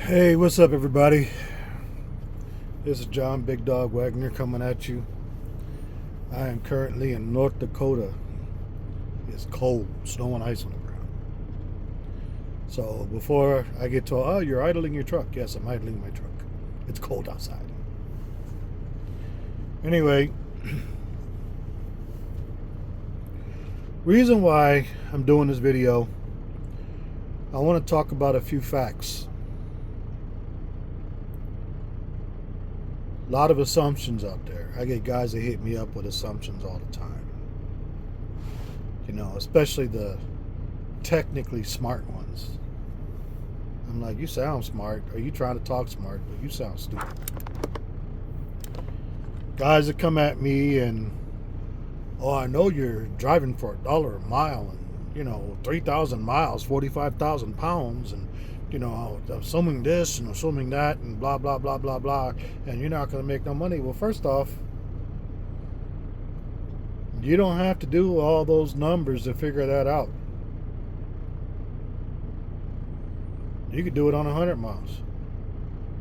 Hey, what's up, everybody? This is John Big Dog Wagner coming at you. I am currently in North Dakota. It's cold, snow and ice on the ground. So before I get to, oh, you're idling your truck. Yes, I'm idling my truck. It's cold outside. Anyway, reason why I'm doing this video, I want to talk about a few facts. A lot of assumptions out there. I get guys that hit me up with assumptions all the time. You know, especially the technically smart ones. I'm like, you sound smart. Are you trying to talk smart? But you sound stupid. Guys that come at me and, oh, I know you're driving for $1 a mile and, 3,000 miles, 45,000 pounds, and assuming this and assuming that and blah, blah, blah, blah, blah, and you're not going to make no money. Well, first off, you don't have to do all those numbers to figure that out. You could do it on 100 miles.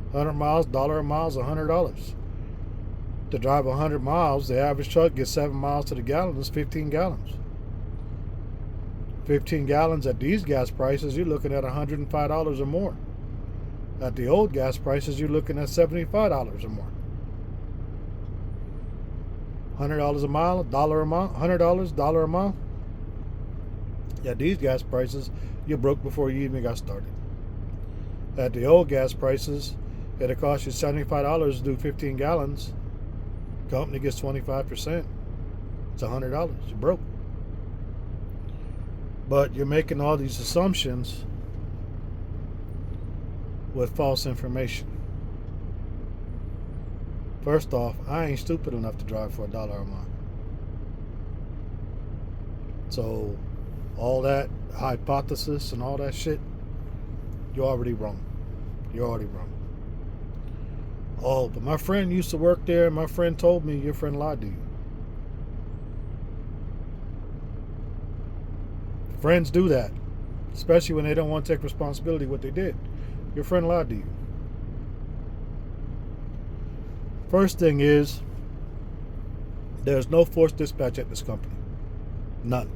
100 miles, $1 a mile is $100. To drive 100 miles, the average truck gets 7 miles to the gallon. That's 15 gallons. 15 gallons at these gas prices, you're looking at $105 or more. At the old gas prices, you're looking at $75 or more. $100 a mile, $1 a mile, $100, $1 a mile. At these gas prices, you're broke before you even got started. At the old gas prices, it'll cost you $75 to do 15 gallons. Company gets 25%. It's $100. You're broke. But you're making all these assumptions with false information. First off, I ain't stupid enough to drive for $1 a mile. So all that hypothesis and all that shit, you're already wrong. You're already wrong. Oh, but my friend used to work there and my friend told me. Your friend lied to you. Friends do that, especially when they don't want to take responsibility what they did. Your friend lied to you. First thing is, there's no forced dispatch at this company. None.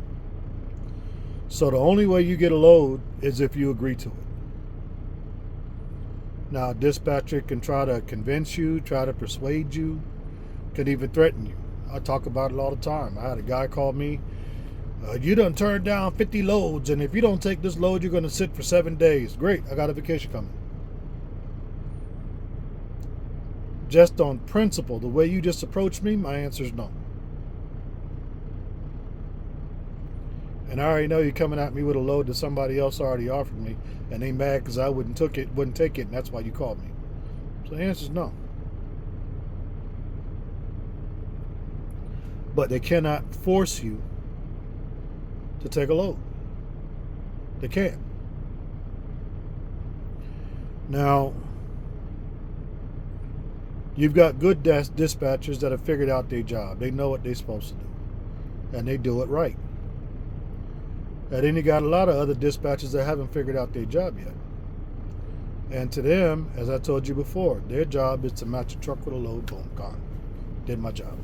So the only way you get a load is if you agree to it. Now, a dispatcher can try to convince you, try to persuade you, can even threaten you. I talk about it all the time. I had a guy call me, you done turned down 50 loads, and if you don't take this load, you're going to sit for 7 days. Great, I got a vacation coming. Just on principle, the way you just approached me, my answer is no. And I already know you're coming at me with a load that somebody else already offered me, and they mad because I wouldn't take it, and that's why you called me. So the answer is no. But they cannot force you to take a load. They can't. Now, you've got good dispatchers that have figured out their job. They know what they're supposed to do, and they do it right. And then you got a lot of other dispatchers that haven't figured out their job yet. And to them, as I told you before, their job is to match a truck with a load, boom, gone. Did my job.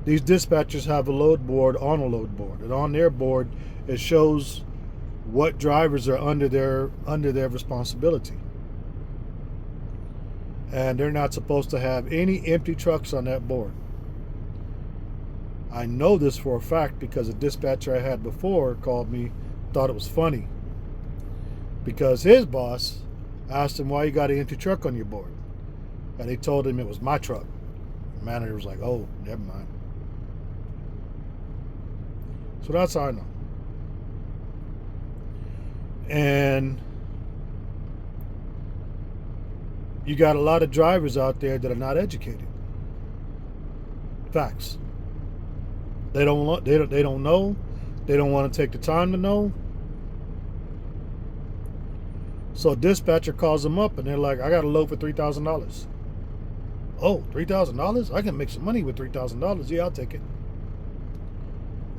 These dispatchers have a load board on a load board, and on their board it shows what drivers are under their responsibility. And they're not supposed to have any empty trucks on that board. I know this for a fact because a dispatcher I had before called me, thought it was funny, because his boss asked him why you got an empty truck on your board, and he told him it was my truck. The manager was like, oh, never mind. So that's how I know. And you got a lot of drivers out there that are not educated. Facts. They don't know. They don't want to take the time to know. So a dispatcher calls them up and they're like, I got a load for $3,000. Oh, $3,000? I can make some money with $3,000. Yeah, I'll take it.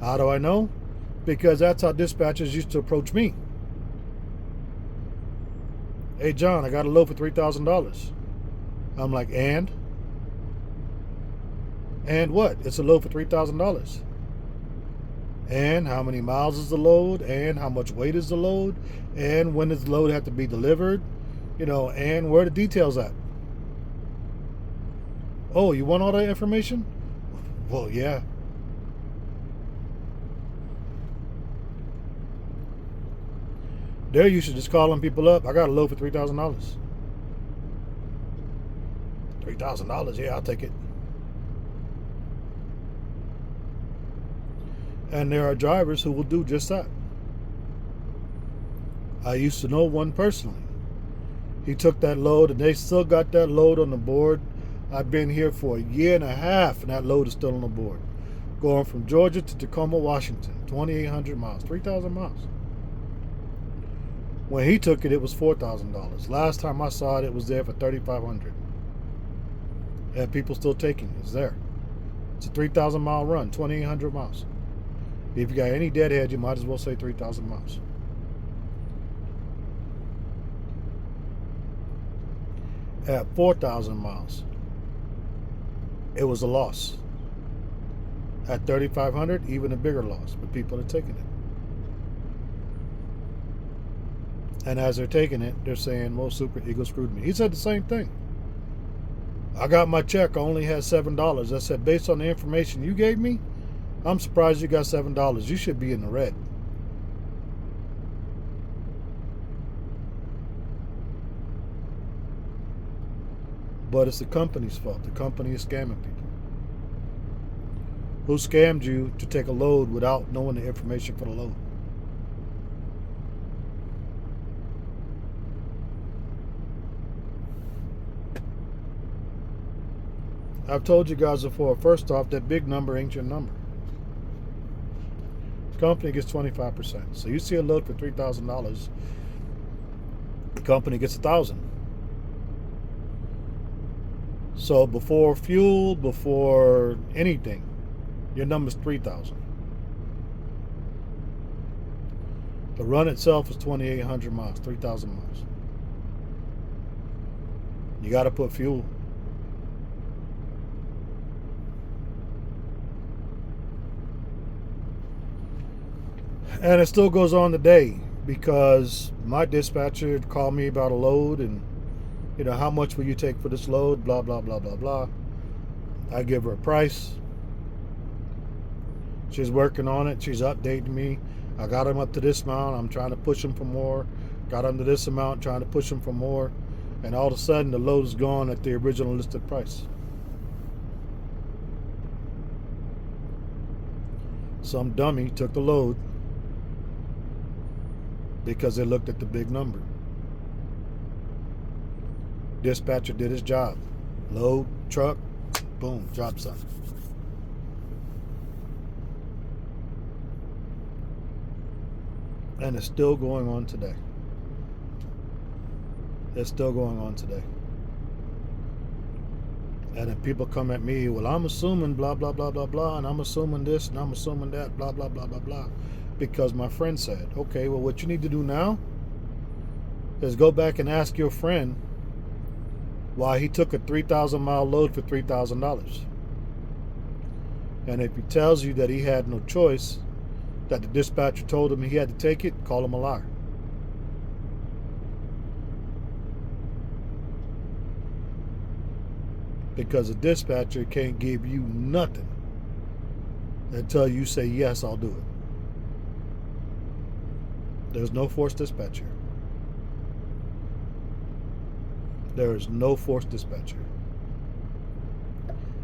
How do I know? Because that's how dispatchers used to approach me. Hey, John, I got a load for $3,000. I'm like, and? And what? It's a load for $3,000. And how many miles is the load? And how much weight is the load? And when does the load have to be delivered? And where are the details at? Oh, you want all that information? Well, yeah. There you should just calling people up. I got a load for $3,000. $3,000, yeah, I'll take it. And there are drivers who will do just that. I used to know one personally. He took that load and they still got that load on the board. I've been here for a year and a half and that load is still on the board. Going from Georgia to Tacoma, Washington, 2,800 miles, 3,000 miles. When he took it, it was $4,000. Last time I saw it, it was there for $3,500. And people still taking it. It's there. It's a 3,000 mile run, 2,800 miles. If you got any deadhead, you might as well say 3,000 miles. At 4,000 miles, it was a loss. At 3,500, even a bigger loss, but people are taking it. And as they're taking it, they're saying, well, Super Eagle screwed me. He said the same thing. I got my check, I only had $7. I said, based on the information you gave me, I'm surprised you got $7. You should be in the red. But it's the company's fault. The company is scamming people. Who scammed you to take a load without knowing the information for the load? I've told you guys before, first off, that big number ain't your number. The company gets 25%. So you see a load for $3,000, the company gets $1,000. So before fuel, before anything, your number's 3,000. The run itself is 2,800 miles, 3,000 miles. You got to put fuel. And it still goes on today because my dispatcher called me about a load and, how much will you take for this load? Blah, blah, blah, blah, blah. I give her a price. She's working on it. She's updating me. I got him up to this amount. I'm trying to push him for more. Got him to this amount, trying to push him for more. And all of a sudden, the load is gone at the original listed price. Some dummy took the load because they looked at the big number. Dispatcher did his job. Load, truck, boom, job done. And it's still going on today. It's still going on today. And then people come at me, well, I'm assuming blah, blah, blah, blah, blah, and I'm assuming this, and I'm assuming that, blah, blah, blah, blah, blah, because my friend said. Okay, well, what you need to do now is go back and ask your friend why he took a 3,000 mile load for $3,000. And if he tells you that he had no choice, that the dispatcher told him he had to take it, call him a liar. Because a dispatcher can't give you nothing until you say, yes, I'll do it. There's no forced dispatcher. There is no forced dispatcher.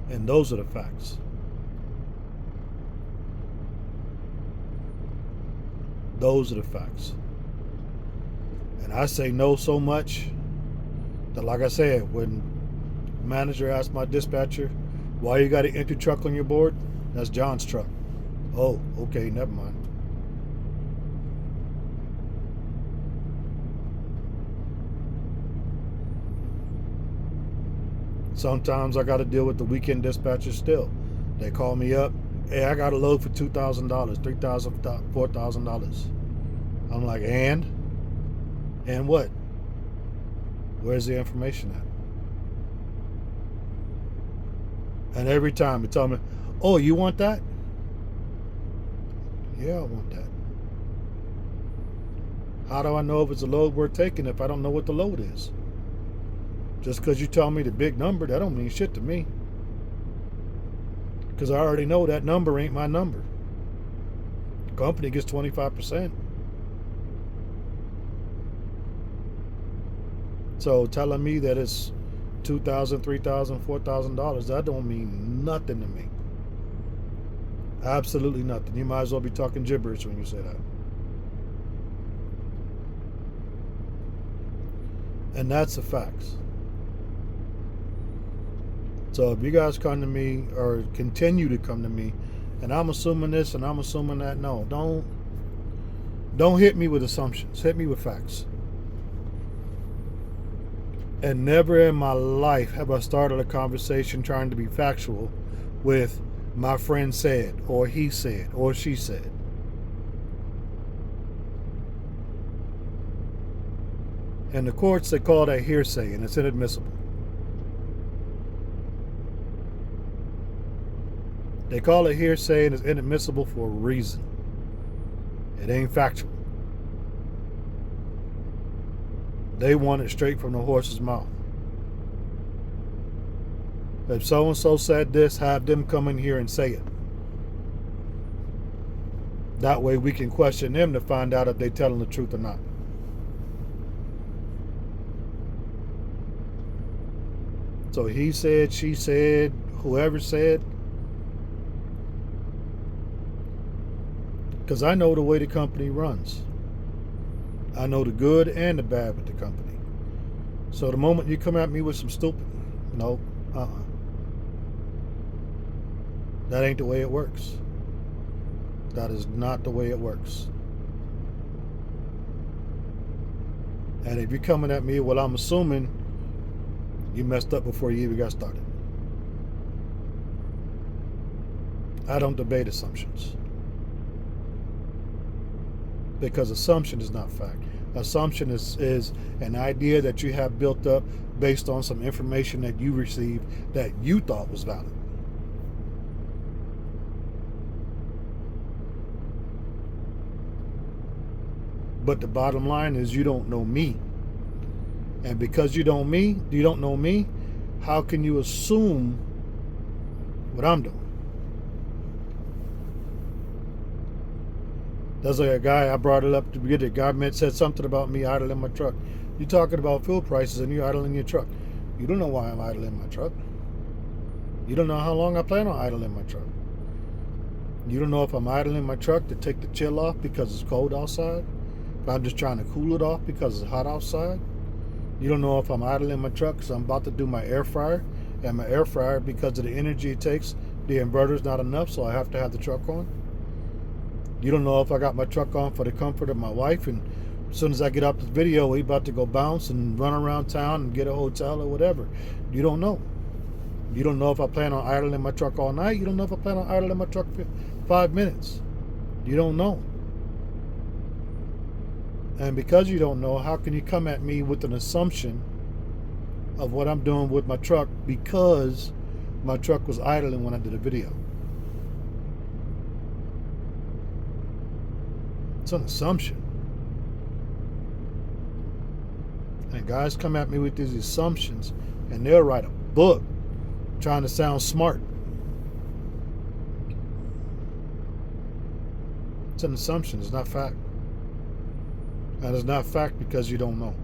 And those are the facts. Those are the facts. And I say no so much that, like I said, when the manager asked my dispatcher, why you got an empty truck on your board? That's John's truck. Oh, okay, never mind. Sometimes I got to deal with the weekend dispatchers still. They call me up. Hey, I got a load for $2,000, $3,000, $4,000. I'm like, and what? Where's the information at? And every time they tell me, oh, you want that? Yeah, I want that. How do I know if it's a load worth taking if I don't know what the load is? Just because you tell me the big number, that don't mean shit to me. Because I already know that number ain't my number. The company gets 25%. So telling me that it's $2,000, $3,000, $4,000, that don't mean nothing to me. Absolutely nothing. You might as well be talking gibberish when you say that. And that's the facts. So if you guys come to me or continue to come to me, and I'm assuming this and I'm assuming that, no, don't hit me with assumptions. Hit me with facts. And never in my life have I started a conversation trying to be factual with my friend said, or he said, or she said. In the courts, they call that hearsay, and it's inadmissible. They call it hearsay, and it's inadmissible for a reason. It ain't factual. They want it straight from the horse's mouth. If so-and-so said this, have them come in here and say it. That way we can question them to find out if they're telling the truth or not. So he said, she said, whoever said. Because I know the way the company runs. I know the good and the bad with the company. So the moment you come at me with some stupid, no, that ain't the way it works. That is not the way it works. And if you're coming at me, well, I'm assuming you messed up before you even got started. I don't debate assumptions. Because assumption is not fact. Assumption is an idea that you have built up based on some information that you received that you thought was valid. But the bottom line is you don't know me. And because you don't know me, how can you assume what I'm doing? That's like a guy, I brought it up to begin. A guy said something about me idling my truck. You're talking about fuel prices and you're idling your truck. You don't know why I'm idling my truck. You don't know how long I plan on idling my truck. You don't know if I'm idling my truck to take the chill off because it's cold outside. If I'm just trying to cool it off because it's hot outside. You don't know if I'm idling my truck because I'm about to do my air fryer. And my air fryer, because of the energy it takes, the inverter's not enough, so I have to have the truck on. You don't know if I got my truck on for the comfort of my wife, and as soon as I get off this video, we about to go bounce and run around town and get a hotel or whatever. You don't know. You don't know if I plan on idling my truck all night. You don't know if I plan on idling my truck for 5 minutes. You don't know. And because you don't know, how can you come at me with an assumption of what I'm doing with my truck because my truck was idling when I did a video? It's an assumption. And guys come at me with these assumptions and they'll write a book trying to sound smart. It's an assumption. It's not fact. And it's not fact because you don't know.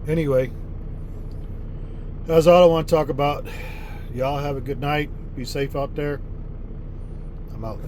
Anyway, that's all I want to talk about. Y'all have a good night. Be safe out there. I'm out.